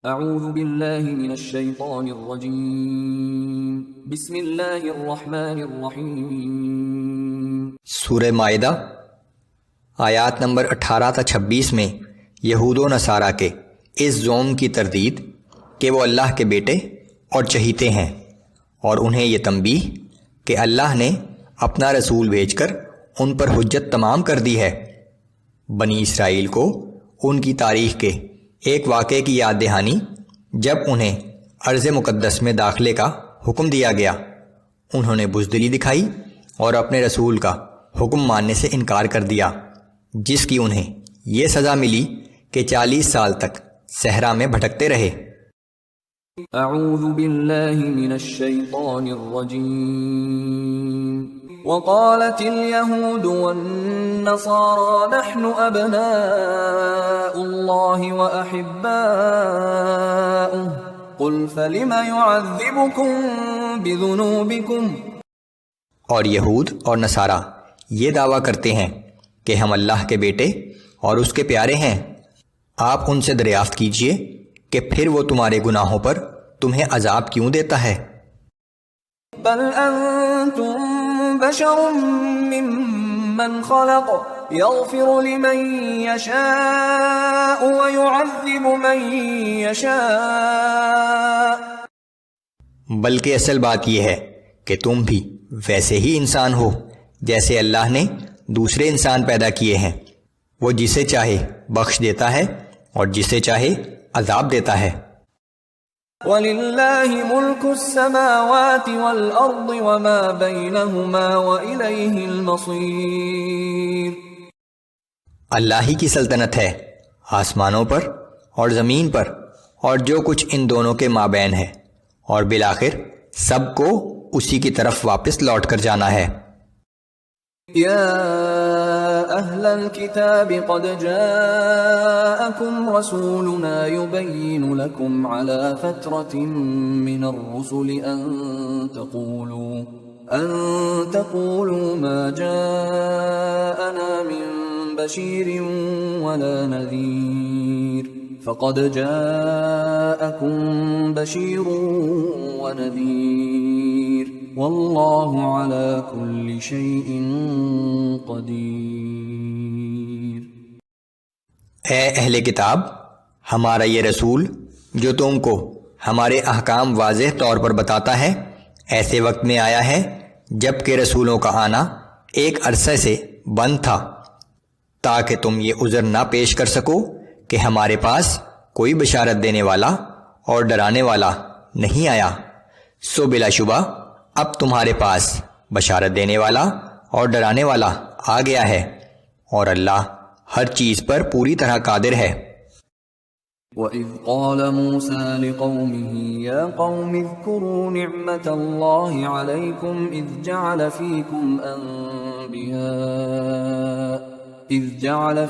اعوذ باللہ من الشیطان الرجیم بسم اللہ الرحمن الرحیم۔ سورہ مائدہ آیات نمبر 18 تا 26 میں یہود و نصارہ کے اس زوم کی تردید کہ وہ اللہ کے بیٹے اور چہیتے ہیں، اور انہیں یہ تنبیہ کہ اللہ نے اپنا رسول بھیج کر ان پر حجت تمام کر دی ہے۔ بنی اسرائیل کو ان کی تاریخ کے ایک واقعے کی یاد دہانی جب انہیں ارض مقدس میں داخلے کا حکم دیا گیا، انہوں نے بزدلی دکھائی اور اپنے رسول کا حکم ماننے سے انکار کر دیا، جس کی انہیں یہ سزا ملی کہ 40 سال تک صحرا میں بھٹکتے رہے۔ اعوذ باللہ من الشیطان الرجیم۔ وقالت اليهود والنصارى نحن أبناء الله وأحباؤه قل فلم يعذبكم بذنوبكم۔ اور یہود اور نصارہ یہ دعویٰ کرتے ہیں کہ ہم اللہ کے بیٹے اور اس کے پیارے ہیں، آپ ان سے دریافت کیجئے کہ پھر وہ تمہارے گناہوں پر تمہیں عذاب کیوں دیتا ہے۔ بل انتم بشر ممن خلق يغفر لمن يشاء ويعذب من يشاء۔ بلکہ اصل بات یہ ہے کہ تم بھی ویسے ہی انسان ہو جیسے اللہ نے دوسرے انسان پیدا کیے ہیں، وہ جسے چاہے بخش دیتا ہے اور جسے چاہے عذاب دیتا ہے۔ وَلِلَّهِ مُلْكُ السَّمَاوَاتِ وَالْأَرْضِ وَمَا بَيْنَهُمَا وَإِلَيْهِ الْمَصِيرُ۔ اللہ ہی کی سلطنت ہے آسمانوں پر اور زمین پر اور جو کچھ ان دونوں کے مابین ہے، اور بالآخر سب کو اسی کی طرف واپس لوٹ کر جانا ہے۔ یا اہل الكتاب قد جاءکم رسولنا يبین لکم على فترة من الرسل ان تقولوا ما جاءنا من بشیر ولا نذیر فقد جاءکم بشیر ونذیر واللہ علی کل شیء قدیر۔ اے اہل کتاب، ہمارا یہ رسول جو تم کو ہمارے احکام واضح طور پر بتاتا ہے، ایسے وقت میں آیا ہے جب کہ رسولوں کا آنا ایک عرصے سے بند تھا، تاکہ تم یہ عذر نہ پیش کر سکو کہ ہمارے پاس کوئی بشارت دینے والا اور ڈرانے والا نہیں آیا، سو بلا شبہ اب تمہارے پاس بشارت دینے والا اور ڈرانے والا آ گیا ہے، اور اللہ ہر چیز پر پوری طرح قادر ہے۔ وَإِذْ قَالَ مُوسَى لِقَوْمِهِ يَا قَوْمِ اذْكُرُوا نِعْمَةَ اللَّهِ عَلَيْكُمْ إِذْ جَعَلَ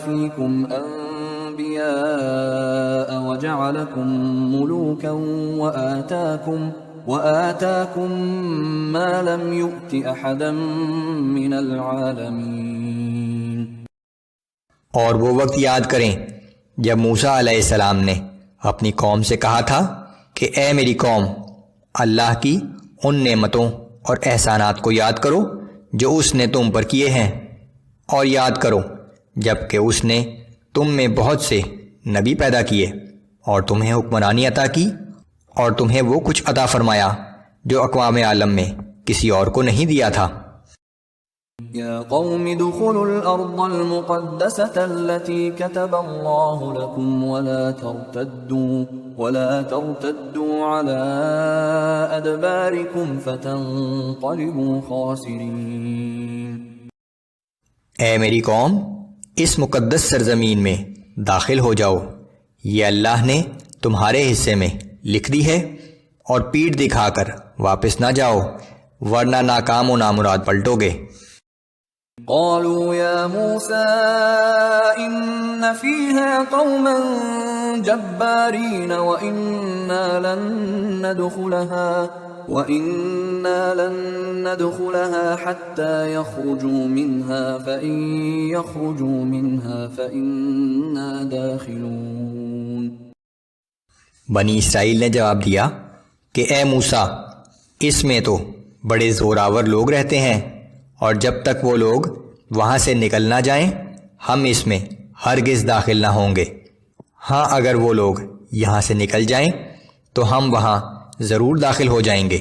فِيكُمْ أَنْبِيَاءَ وَجَعَلَكُمْ مُلُوكًا وَآتَاكُمْ مَا لَمْ يُؤْتِ أَحَدًا مِنَ الْعَالَمِينَ۔ اور وہ وقت یاد کریں جب موسیٰ علیہ السلام نے اپنی قوم سے کہا تھا کہ اے میری قوم، اللہ کی ان نعمتوں اور احسانات کو یاد کرو جو اس نے تم پر کیے ہیں، اور یاد کرو جب کہ اس نے تم میں بہت سے نبی پیدا کیے اور تمہیں حکمرانی عطا کی، اور تمہیں وہ کچھ عطا فرمایا جو اقوام عالم میں کسی اور کو نہیں دیا تھا۔ یا قوم ادخلوا الارض المقدسة التي كتب الله لكم ولا ترتدوا على ادباركم فتنقلبوا خاسرين۔ اے میری قوم، اس مقدس سرزمین میں داخل ہو جاؤ، یہ اللہ نے تمہارے حصے میں لکھ دی ہے، اور پیٹھ دکھا کر واپس نہ جاؤ، ورنہ ناکام و نامراد پلٹو گے۔ قالوا يا موسى إن فيها قوما جبارين وإنا لن ندخلها حتى يخرجوا منها فإن يخرجوا منها فإنا داخلون۔ بنی اسرائیل نے جواب دیا کہ اے موسیٰ، اس میں تو بڑے زوراور لوگ رہتے ہیں، اور جب تک وہ لوگ وہاں سے نکل نہ جائیں ہم اس میں ہرگز داخل نہ ہوں گے۔ ہاں اگر وہ لوگ یہاں سے نکل جائیں تو ہم وہاں ضرور داخل ہو جائیں گے۔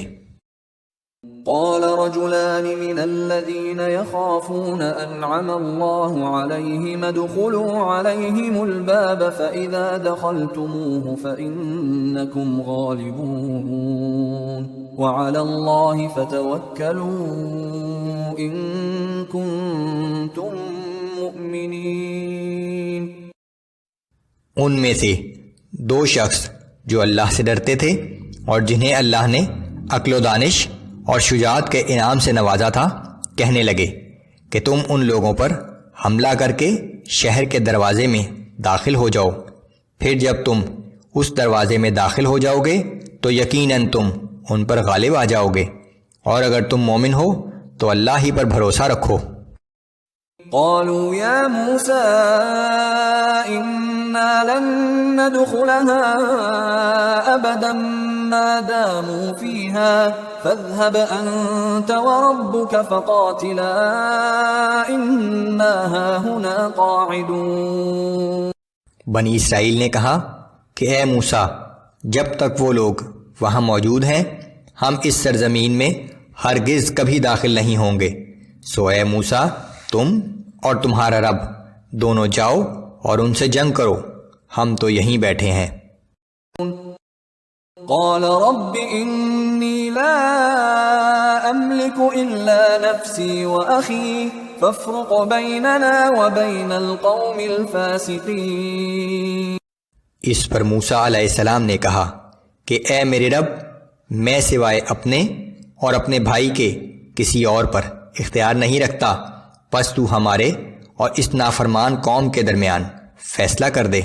قال رجلان من الذين يخافون أنعم الله عليهم ادخلوا عليهم الباب فإذا دخلتموه فإنكم غالبون وعلى الله فتوكلوا إن كنتم مؤمنين۔ ان میں سے دو شخص جو اللہ سے ڈرتے تھے اور جنہیں اللہ نے عقل و دانش اور شجاعت کے انعام سے نوازا تھا، کہنے لگے کہ تم ان لوگوں پر حملہ کر کے شہر کے دروازے میں داخل ہو جاؤ، پھر جب تم اس دروازے میں داخل ہو جاؤ گے تو یقیناً تم ان پر غالب آ جاؤ گے، اور اگر تم مومن ہو تو اللہ ہی پر بھروسہ رکھو۔ قالوا يا موسى إنا لن ندخلها أبدا ما داموا فيها فاذهب أنت وربك فقاتلا إنا هاهنا قاعدون۔ بنی اسرائیل نے کہا کہ اے موسیٰ، جب تک وہ لوگ وہاں موجود ہیں ہم اس سرزمین میں ہرگز کبھی داخل نہیں ہوں گے، سو اے موسیٰ تم اور تمہارا رب دونوں جاؤ اور ان سے جنگ کرو، ہم تو یہیں بیٹھے ہیں۔ قال رب إني لا أملك إلا نفسي وأخي فافرق بيننا وبين القوم الفاسقين۔ اس پر موسیٰ علیہ السلام نے کہا کہ اے میرے رب، میں سوائے اپنے اور اپنے بھائی کے کسی اور پر اختیار نہیں رکھتا، پس تو ہمارے اور اس نافرمان قوم کے درمیان فیصلہ کر دے۔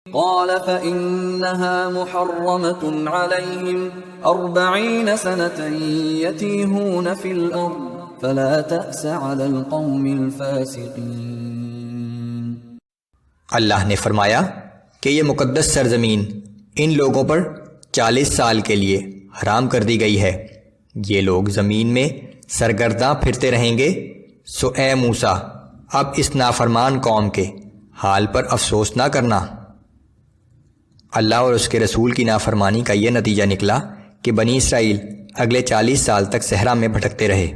قال فإنها محرمة عليهم 40 سنة يتيهون في الأرض فلا تأس على القوم الفاسقين۔ اللہ نے فرمایا کہ یہ مقدس سرزمین ان لوگوں پر 40 سال کے لیے حرام کر دی گئی ہے، یہ لوگ زمین میں سرگرداں پھرتے رہیں گے، سو اے موسیٰ اب اس نافرمان قوم کے حال پر افسوس نہ کرنا۔ اللہ اور اس کے رسول کی نافرمانی کا یہ نتیجہ نکلا کہ بنی اسرائیل اگلے 40 سال تک صحرا میں بھٹکتے رہے۔